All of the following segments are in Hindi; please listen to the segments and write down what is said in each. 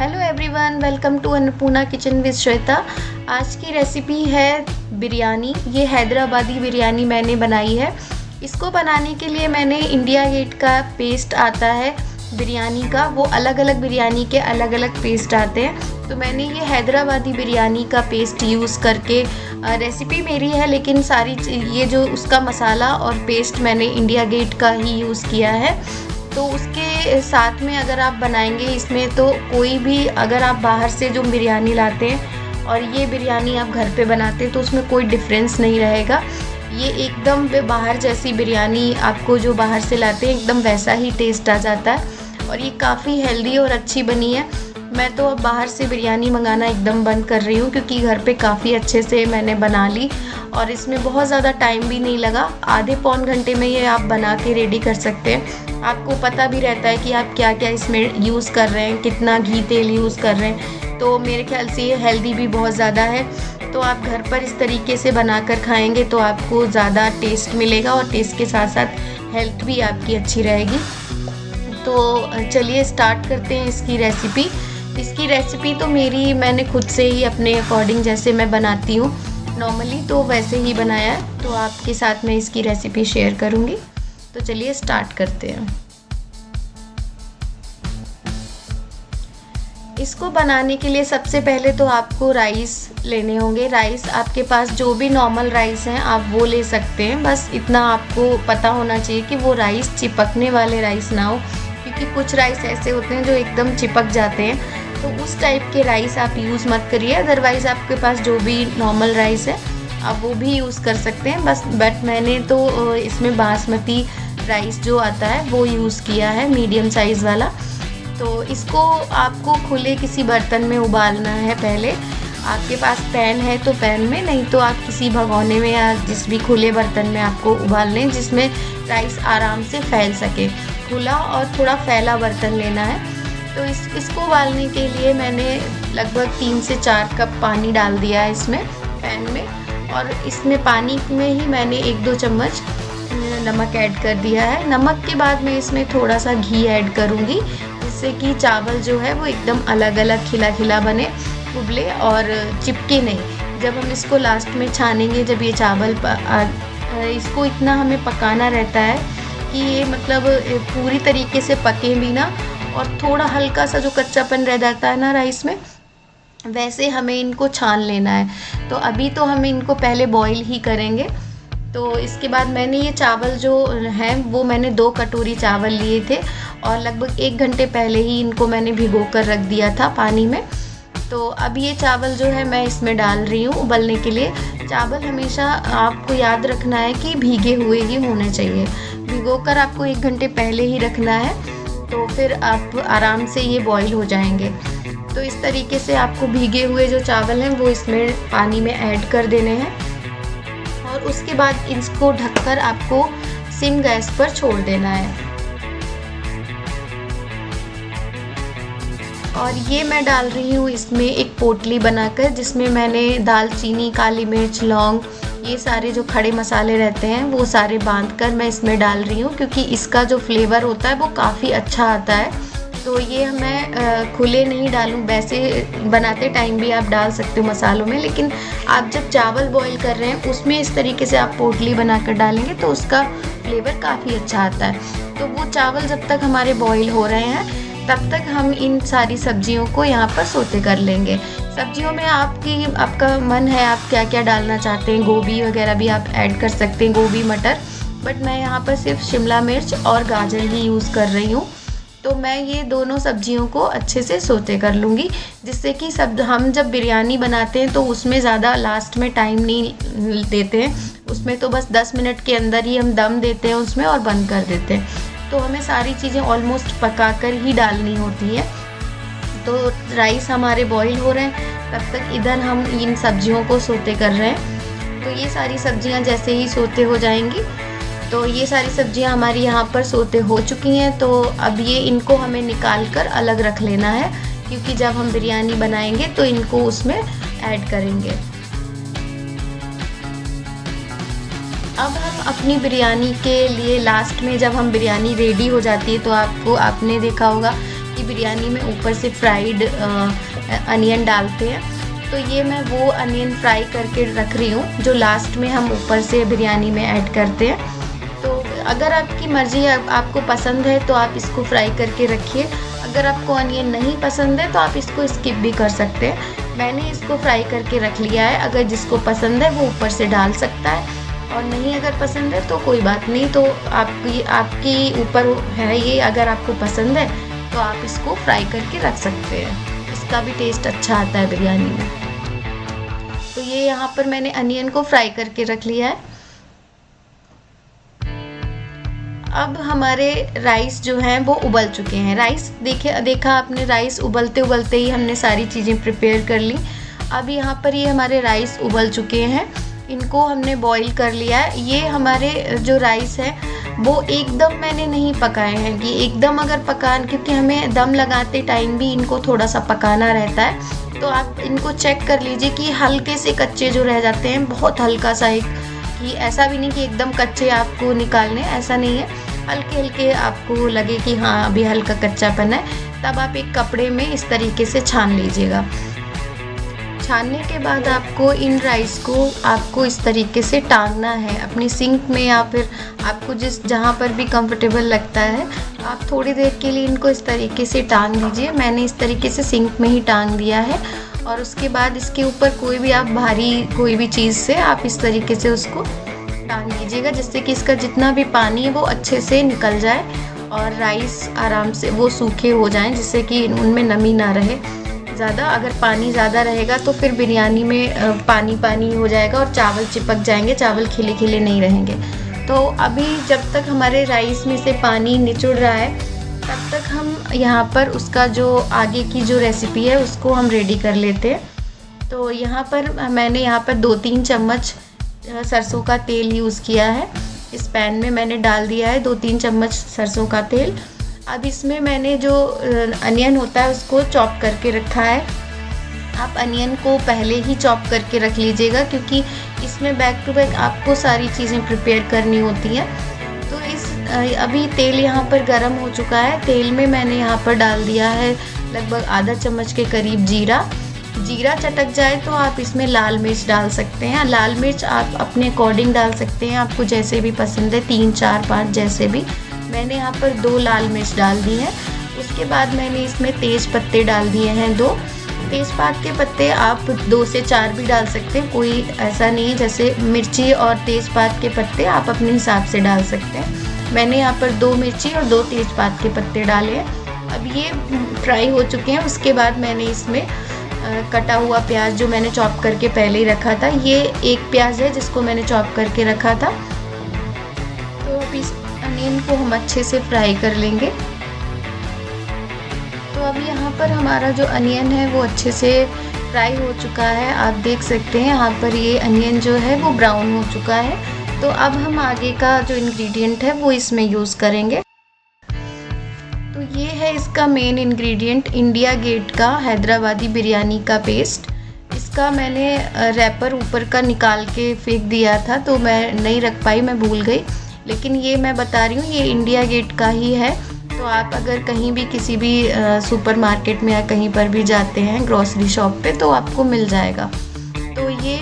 Hello everyone, welcome to Annapurna kitchen with Shweta. आज की रेसिपी है बिरयानी। ये हैदराबादी बिरयानी मैंने बनाई है। इसको बनाने के लिए मैंने इंडिया गेट का पेस्ट आता है बिरयानी का, वो अलग अलग बिरयानी के अलग अलग पेस्ट आते हैं। तो मैंने ये हैदराबादी बिरयानी का पेस्ट यूज़ करके, रेसिपी मेरी है लेकिन सारी ये जो उसका मसाला और पेस्ट मैंने इंडिया गेट का ही यूज़ किया है। तो उसके साथ में अगर आप बनाएंगे इसमें, तो कोई भी अगर आप बाहर से जो बिरयानी लाते हैं और ये बिरयानी आप घर पे बनाते हैं तो उसमें कोई डिफरेंस नहीं रहेगा। ये एकदम बाहर जैसी बिरयानी, आपको जो बाहर से लाते हैं एकदम वैसा ही टेस्ट आ जाता है और ये काफ़ी हेल्दी और अच्छी बनी है। मैं तो अब बाहर से बिरयानी मंगाना एकदम बंद कर रही हूँ क्योंकि घर पे काफ़ी अच्छे से मैंने बना ली और इसमें बहुत ज़्यादा टाइम भी नहीं लगा। आधे पौन घंटे में ये आप बना के रेडी कर सकते हैं। आपको पता भी रहता है कि आप क्या क्या इसमें यूज़ कर रहे हैं, कितना घी तेल यूज़ कर रहे हैं। तो मेरे ख्याल से ये हेल्दी भी बहुत ज़्यादा है। तो आप घर पर इस तरीके से बनाकर खाएंगे तो आपको ज़्यादा टेस्ट मिलेगा और टेस्ट के साथ साथ हेल्थ भी आपकी अच्छी रहेगी। तो चलिए स्टार्ट करते हैं इसकी रेसिपी। इसकी रेसिपी तो मैंने खुद से ही अपने अकॉर्डिंग, जैसे मैं बनाती हूँ नॉर्मली, तो वैसे ही बनाया है। तो आपके साथ मैं इसकी रेसिपी शेयर करूँगी। तो चलिए स्टार्ट करते हैं। इसको बनाने के लिए सबसे पहले तो आपको राइस लेने होंगे। राइस आपके पास जो भी नॉर्मल राइस हैं आप वो ले सकते हैं। बस इतना आपको पता होना चाहिए कि वो राइस चिपकने वाले राइस ना हो, क्योंकि कुछ राइस ऐसे होते हैं जो एकदम चिपक जाते हैं। तो उस टाइप के राइस आप यूज़ मत करिए। अदरवाइज़ आपके पास जो भी नॉर्मल राइस है आप वो भी यूज़ कर सकते हैं। बट मैंने तो इसमें बासमती राइस जो आता है वो यूज़ किया है, मीडियम साइज़ वाला। तो इसको आपको खुले किसी बर्तन में उबालना है। पहले आपके पास पैन है तो पैन में, नहीं तो आप किसी भगोने में या जिस भी खुले बर्तन में आपको उबाल लें जिसमें राइस आराम से फैल सके। खुला और थोड़ा फैला बर्तन लेना है। तो इसको उबालने के लिए मैंने लगभग 3 से 4 कप पानी डाल दिया है इसमें पैन में, और इसमें पानी में ही मैंने 1-2 चम्मच नमक ऐड कर दिया है। नमक के बाद मैं इसमें थोड़ा सा घी ऐड करूँगी, जिससे कि चावल जो है वो एकदम अलग अलग खिला खिला बने, उबले और चिपके नहीं। जब हम इसको लास्ट में छानेंगे, जब ये चावल इसको इतना हमें पकाना रहता है कि ये मतलब पूरी तरीके से पके भी ना, और थोड़ा हल्का सा जो कच्चापन रह जाता है ना राइस में, वैसे हमें इनको छान लेना है। तो अभी तो हम इनको पहले बॉईल ही करेंगे। तो इसके बाद मैंने ये चावल जो हैं वो मैंने 2 कटोरी चावल लिए थे और लगभग 1 घंटे पहले ही इनको मैंने भिगो कर रख दिया था पानी में। तो अब ये चावल जो है मैं इसमें डाल रही हूँ उबलने के लिए। चावल हमेशा आपको याद रखना है कि भीगे हुए ही होने चाहिए। भिगोकर आपको 1 घंटे पहले ही रखना है, तो फिर आप आराम से ये बॉईल हो जाएंगे। तो इस तरीके से आपको भीगे हुए जो चावल हैं वो इसमें पानी में ऐड कर देने हैं और उसके बाद इसको ढककर आपको सिम गैस पर छोड़ देना है। और ये मैं डाल रही हूँ इसमें एक पोटली बनाकर, जिसमें मैंने दालचीनी, काली मिर्च, लौंग, ये सारे जो खड़े मसाले रहते हैं वो सारे बांधकर मैं इसमें डाल रही हूँ, क्योंकि इसका जो फ्लेवर होता है वो काफ़ी अच्छा आता है। तो ये मैं खुले नहीं डालूँ, वैसे बनाते टाइम भी आप डाल सकते हो मसालों में, लेकिन आप जब चावल बॉईल कर रहे हैं उसमें इस तरीके से आप पोटली बनाकर डालेंगे तो उसका फ्लेवर काफ़ी अच्छा आता है। तो वो चावल जब तक हमारे बॉईल हो रहे हैं तब तक हम इन सारी सब्जियों को यहाँ पर सोते कर लेंगे। सब्जियों में आपका मन है आप क्या क्या डालना चाहते हैं, गोभी वगैरह भी आप ऐड कर सकते हैं, गोभी, मटर, बट मैं यहाँ पर सिर्फ शिमला मिर्च और गाजर ही यूज़ कर रही हूँ। तो मैं ये दोनों सब्जियों को अच्छे से सोते कर लूँगी, जिससे कि हम जब बिरयानी बनाते हैं तो उसमें ज़्यादा लास्ट में टाइम नहीं देते हैं। उसमें तो बस 10 मिनट के अंदर ही हम दम देते हैं उसमें और बंद कर देते हैं। तो हमें सारी चीज़ें ऑलमोस्ट पकाकर ही डालनी होती है। तो राइस हमारे बॉईल हो रहे हैं, तब तक इधर हम इन सब्जियों को सोते कर रहे हैं। तो ये सारी सब्जियां जैसे ही सोते हो जाएंगी, तो ये सारी सब्जियां हमारी यहाँ पर सोते हो चुकी हैं। तो अब ये इनको हमें निकाल कर अलग रख लेना है, क्योंकि जब हम बिरयानी बनाएंगे तो इनको उसमें ऐड करेंगे। अब हम अपनी बिरयानी के लिए लास्ट में जब हम बिरयानी रेडी हो जाती है तो आपने देखा होगा कि की बिरयानी में ऊपर से फ्राइड अनियन डालते हैं, तो ये मैं वो अनियन फ्राई करके रख रही हूँ जो लास्ट में हम ऊपर से बिरयानी में ऐड करते हैं। तो अगर आपकी मर्ज़ी है, आपको पसंद है तो आप इसको फ्राई करके रखिए। अगर आपको अनियन नहीं पसंद है तो आप इसको स्किप भी कर सकते हैं। मैंने इसको फ्राई करके रख लिया है। अगर जिसको पसंद है वो ऊपर से डाल सकता है, और नहीं अगर पसंद है तो कोई बात नहीं। तो आपकी ऊपर है ये, अगर आपको पसंद है तो आप इसको फ्राई करके रख सकते हैं। इसका भी टेस्ट अच्छा आता है बिरयानी में। तो ये यहाँ पर मैंने अनियन को फ्राई करके रख लिया है। अब हमारे राइस जो हैं वो उबल चुके हैं। राइस देखा आपने, राइस उबलते उबलते ही हमने सारी चीज़ें प्रिपेयर कर ली। अब यहाँ पर ये हमारे राइस उबल चुके हैं, इनको हमने बॉईल कर लिया है। ये हमारे जो राइस है वो एकदम मैंने नहीं पकाए हैं कि एकदम अगर क्योंकि हमें दम लगाते टाइम भी इनको थोड़ा सा पकाना रहता है। तो आप इनको चेक कर लीजिए कि हल्के से कच्चे जो रह जाते हैं, बहुत हल्का सा, एक कि ऐसा भी नहीं कि एकदम कच्चे आपको निकालने, ऐसा नहीं है। हल्के हल्के आपको लगे कि हाँ अभी हल्का कच्चापन है, तब आप एक कपड़े में इस तरीके से छान लीजिएगा। छानने के बाद आपको इन राइस को आपको इस तरीके से टांगना है अपनी सिंक में, या फिर आपको जहाँ पर भी कंफर्टेबल लगता है आप थोड़ी देर के लिए इनको इस तरीके से टांग दीजिए। मैंने इस तरीके से सिंक में ही टांग दिया है, और उसके बाद इसके ऊपर कोई भी आप भारी कोई भी चीज़ से आप इस तरीके से उसको टांग दीजिएगा, जिससे कि इसका जितना भी पानी है वो अच्छे से निकल जाए और राइस आराम से वो सूखे हो जाएं, जिससे कि उनमें नमी ना रहे ज़्यादा। अगर पानी ज़्यादा रहेगा तो फिर बिरयानी में पानी पानी हो जाएगा और चावल चिपक जाएंगे, चावल खिले खिले नहीं रहेंगे। तो अभी जब तक हमारे राइस में से पानी निचुड़ रहा है तब तक हम यहाँ पर उसका जो आगे की जो रेसिपी है उसको हम रेडी कर लेते हैं। तो यहाँ पर मैंने यहाँ पर 2-3 चम्मच सरसों का तेल यूज़ किया है। इस पैन में मैंने डाल दिया है 2-3 चम्मच सरसों का तेल। अब इसमें मैंने जो अनियन होता है उसको चॉप करके रखा है। आप अनियन को पहले ही चॉप करके रख लीजिएगा, क्योंकि इसमें बैक टू बैक आपको सारी चीज़ें प्रिपेयर करनी होती हैं। तो अभी तेल यहाँ पर गर्म हो चुका है। तेल में मैंने यहाँ पर डाल दिया है लगभग आधा चम्मच के करीब जीरा चटक जाए तो आप इसमें लाल मिर्च डाल सकते हैं। लाल मिर्च आप अपने अकॉर्डिंग डाल सकते हैं, आपको जैसे भी पसंद है, 3, 4, 5 जैसे भी। मैंने यहाँ पर 2 लाल मिर्च डाल दी हैं। उसके बाद मैंने इसमें तेज़ पत्ते डाल दिए हैं 2। तेज़पात के पत्ते आप 2 से 4 भी डाल सकते हैं, कोई ऐसा नहीं है। जैसे मिर्ची और तेज़पात के पत्ते आप अपने हिसाब से डाल सकते हैं। मैंने यहाँ पर 2 मिर्ची और 2 तेज़पात के पत्ते डाले हैं। अब ये फ्राई हो चुके हैं। उसके बाद मैंने इसमें कटा हुआ प्याज जो मैंने चॉप करके पहले ही रखा था, ये 1 प्याज है जिसको मैंने चॉप करके रखा था। तो अब इस अनियन को हम अच्छे से फ्राई कर लेंगे। तो अब यहाँ पर हमारा जो अनियन है वो अच्छे से फ्राई हो चुका है। आप देख सकते हैं यहाँ पर ये अनियन जो है वो ब्राउन हो चुका है। तो अब हम आगे का जो इंग्रेडिएंट है वो इसमें यूज़ करेंगे। तो ये है इसका मेन इंग्रेडिएंट, इंडिया गेट का हैदराबादी बिरयानी का पेस्ट। इसका मैंने रैपर ऊपर का निकाल के फेंक दिया था, तो मैं नहीं रख पाई, मैं भूल गई। लेकिन ये मैं बता रही हूँ ये इंडिया गेट का ही है। तो आप अगर कहीं भी किसी भी सुपरमार्केट में या कहीं पर भी जाते हैं ग्रॉसरी शॉप पे तो आपको मिल जाएगा। तो ये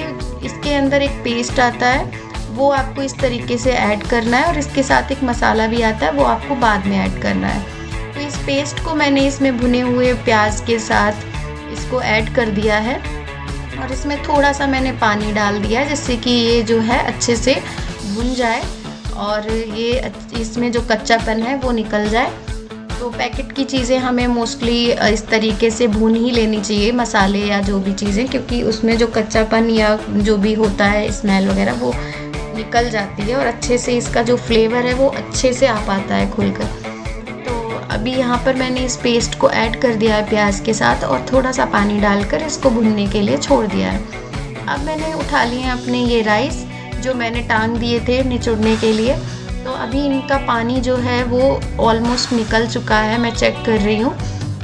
इसके अंदर एक पेस्ट आता है, वो आपको इस तरीके से ऐड करना है, और इसके साथ एक मसाला भी आता है, वो आपको बाद में ऐड करना है। तो इस पेस्ट को मैंने इसमें भुने हुए प्याज के साथ इसको ऐड कर दिया है, और इसमें थोड़ा सा मैंने पानी डाल दिया है, जिससे कि ये जो है अच्छे से भुन जाए और ये इसमें जो कच्चापन है वो निकल जाए। तो पैकेट की चीज़ें हमें मोस्टली इस तरीके से भून ही लेनी चाहिए, मसाले या जो भी चीज़ें, क्योंकि उसमें जो कच्चापन या जो भी होता है स्मेल वगैरह वो निकल जाती है, और अच्छे से इसका जो फ्लेवर है वो अच्छे से आ पाता है खुलकर। अभी यहाँ पर मैंने इस पेस्ट को ऐड कर दिया है प्याज के साथ, और थोड़ा सा पानी डालकर इसको भुनने के लिए छोड़ दिया है। अब मैंने उठा लिए हैं अपने ये राइस जो मैंने टांग दिए थे निचोड़ने के लिए। तो अभी इनका पानी जो है वो ऑलमोस्ट निकल चुका है, मैं चेक कर रही हूँ।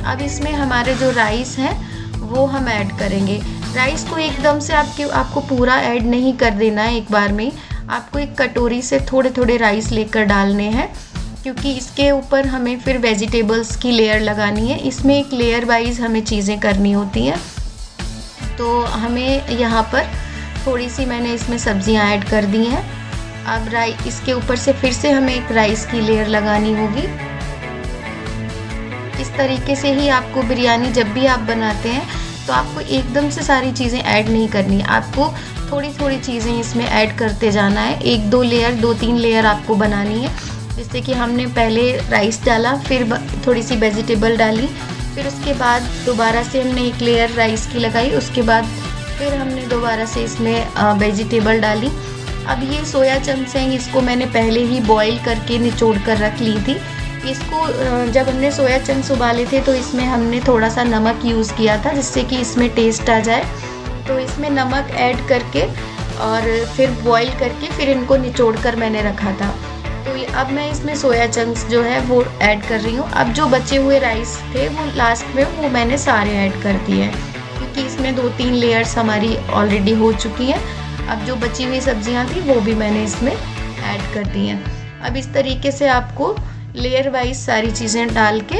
अब इसमें हमारे जो राइस हैं वो हम ऐड करेंगे। राइस को एकदम से आपको पूरा ऐड नहीं कर देना है एक बार में। आपको एक कटोरी से थोड़े थोड़े राइस लेकर डालने हैं, क्योंकि इसके ऊपर हमें फिर वेजिटेबल्स की लेयर लगानी है। इसमें एक लेयर वाइज हमें चीज़ें करनी होती हैं। तो हमें यहाँ पर थोड़ी सी मैंने इसमें सब्जियाँ ऐड कर दी हैं। अब इसके ऊपर से फिर से हमें एक राइस की लेयर लगानी होगी। इस तरीके से ही आपको बिरयानी जब भी आप बनाते हैं तो आपको एकदम से सारी चीज़ें ऐड नहीं करनी, आपको थोड़ी थोड़ी चीज़ें इसमें ऐड करते जाना है। 1-2 लेयर 2-3 लेयर आपको बनानी है। जैसे कि हमने पहले राइस डाला, फिर थोड़ी सी वेजिटेबल डाली, फिर उसके बाद दोबारा से हमने एक लेयर राइस की लगाई, उसके बाद फिर हमने दोबारा से इसमें वेजिटेबल डाली। अब ये सोया चंक्स हैं, इसको मैंने पहले ही बॉईल करके निचोड़ कर रख ली थी। इसको जब हमने सोया चंक्स उबाले थे तो इसमें हमने थोड़ा सा नमक यूज़ किया था जिससे कि इसमें टेस्ट आ जाए। तो इसमें नमक ऐड करके और फिर बॉईल करके फिर इनको निचोड़ कर मैंने रखा था। तो अब मैं इसमें सोया चंक्स जो है वो ऐड कर रही हूँ। अब जो बचे हुए राइस थे वो लास्ट में वो मैंने सारे ऐड कर दिए हैं, क्योंकि इसमें 2-3 लेयर्स हमारी ऑलरेडी हो चुकी हैं। अब जो बची हुई सब्जियां थी वो भी मैंने इसमें ऐड कर दी हैं। अब इस तरीके से आपको लेयर वाइज सारी चीज़ें डाल के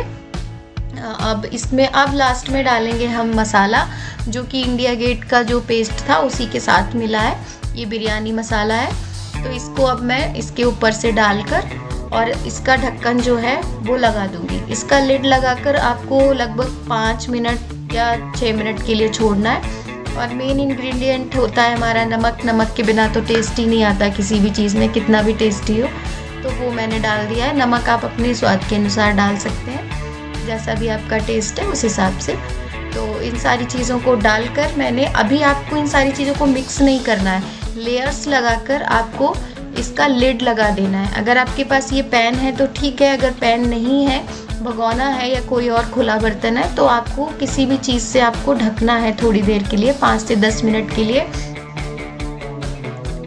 अब इसमें लास्ट में डालेंगे हम मसाला, जो कि इंडिया गेट का जो पेस्ट था उसी के साथ मिला है। ये बिरयानी मसाला है। तो इसको अब मैं इसके ऊपर से डालकर और इसका ढक्कन जो है वो लगा दूंगी। इसका लिड लगाकर आपको लगभग 5 मिनट या 6 मिनट के लिए छोड़ना है। और मेन इंग्रेडिएंट होता है हमारा नमक। नमक के बिना तो टेस्ट ही नहीं आता किसी भी चीज़ में, कितना भी टेस्टी हो। तो वो मैंने डाल दिया है। नमक आप अपने स्वाद के अनुसार डाल सकते हैं, जैसा भी आपका टेस्ट है उस हिसाब से। तो इन सारी चीज़ों को डालकर मैंने अभी आपको इन सारी चीज़ों को मिक्स नहीं करना है, लेयर्स लगाकर आपको इसका लिड लगा देना है। अगर आपके पास ये पैन है तो ठीक है, अगर पैन नहीं है, भगोना है या कोई और खुला बर्तन है, तो आपको किसी भी चीज़ से आपको ढकना है थोड़ी देर के लिए, 5 से 10 मिनट के लिए।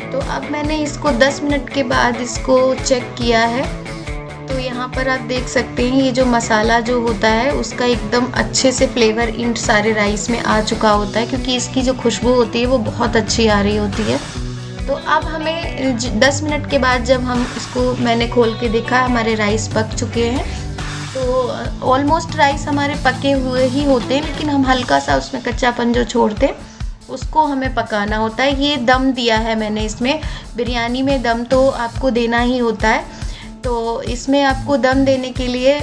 तो अब मैंने इसको 10 मिनट के बाद इसको चेक किया है। तो यहाँ पर आप देख सकते हैं ये जो मसाला जो होता है उसका एकदम अच्छे से फ्लेवर इन सारे राइस में आ चुका होता है, क्योंकि इसकी जो खुशबू होती है वो बहुत अच्छी आ रही होती है। तो अब हमें 10 मिनट के बाद जब हम इसको मैंने खोल के देखा, हमारे राइस पक चुके हैं। तो ऑलमोस्ट राइस हमारे पके हुए ही होते हैं, लेकिन हम हल्का सा उसमें कच्चापन जो छोड़ते हैं उसको हमें पकाना होता है। ये दम दिया है मैंने इसमें, बिरयानी में दम तो आपको देना ही होता है। तो इसमें आपको दम देने के लिए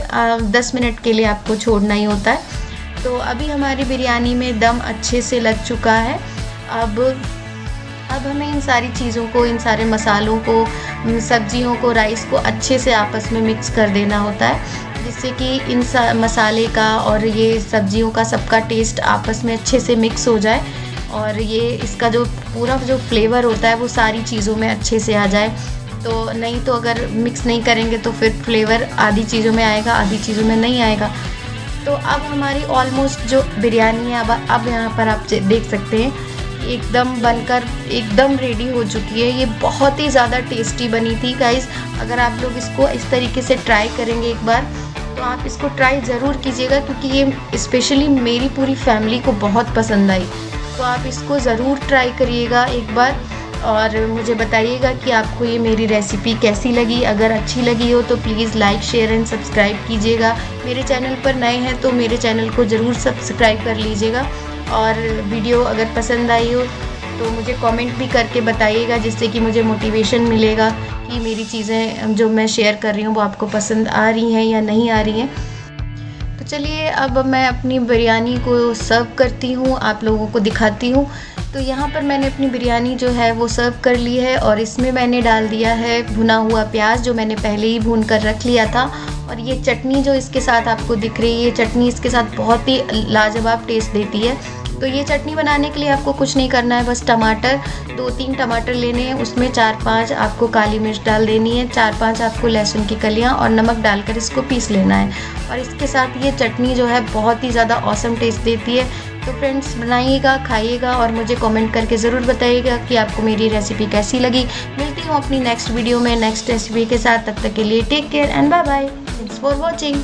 10 मिनट के लिए आपको छोड़ना ही होता है। तो अभी हमारी बिरयानी में दम अच्छे से लग चुका है। अब हमें इन सारी चीज़ों को, इन सारे मसालों को, सब्जियों को, राइस को अच्छे से आपस में मिक्स कर देना होता है, जिससे कि इन मसाले का और ये सब्जियों का सबका टेस्ट आपस में अच्छे से मिक्स हो जाए और ये इसका जो पूरा जो फ्लेवर होता है वो सारी चीज़ों में अच्छे से आ जाए। तो नहीं तो अगर मिक्स नहीं करेंगे तो फिर फ्लेवर आधी चीज़ों में आएगा, आधी चीज़ों में नहीं आएगा। तो अब हमारी ऑलमोस्ट जो बिरयानी है अब यहाँ पर आप देख सकते हैं एकदम बनकर एकदम रेडी हो चुकी है। ये बहुत ही ज़्यादा टेस्टी बनी थी गाइस। अगर आप लोग इसको इस तरीके से ट्राई करेंगे एक बार, तो आप इसको ट्राई ज़रूर कीजिएगा, क्योंकि ये स्पेशली मेरी पूरी फैमिली को बहुत पसंद आई। तो आप इसको ज़रूर ट्राई करिएगा एक बार और मुझे बताइएगा कि आपको ये मेरी रेसिपी कैसी लगी। अगर अच्छी लगी हो तो please like, share and subscribe कीजिएगा। मेरे चैनल पर नए हैं तो मेरे चैनल को ज़रूर सब्सक्राइब कर लीजिएगा। और वीडियो अगर पसंद आई हो तो मुझे कमेंट भी करके बताइएगा, जिससे कि मुझे मोटिवेशन मिलेगा कि मेरी चीज़ें जो मैं शेयर कर रही हूँ वो आपको पसंद आ रही हैं या नहीं आ रही हैं। तो चलिए अब मैं अपनी बिरयानी को सर्व करती हूँ, आप लोगों को दिखाती हूँ। तो यहाँ पर मैंने अपनी बिरयानी जो है वो सर्व कर ली है और इसमें मैंने डाल दिया है भुना हुआ प्याज, जो मैंने पहले ही भून कर रख लिया था। और ये चटनी जो इसके साथ आपको दिख रही है, ये चटनी इसके साथ बहुत ही लाजवाब टेस्ट देती है। तो ये चटनी बनाने के लिए आपको कुछ नहीं करना है, बस टमाटर 2-3 टमाटर लेने हैं, उसमें 4-5 आपको काली मिर्च डाल देनी है, 4-5 आपको लहसुन की कलियां और नमक डालकर इसको पीस लेना है। और इसके साथ ये चटनी जो है बहुत ही ज़्यादा ऑसम टेस्ट देती है। तो फ्रेंड्स बनाइएगा, खाइएगा और मुझे कमेंट करके ज़रूर बताइएगा कि आपको मेरी रेसिपी कैसी लगी। मिलती हूँ अपनी नेक्स्ट वीडियो में नेक्स्ट रेसिपी के साथ, तब तक के लिए take care and bye bye. Thanks for watching.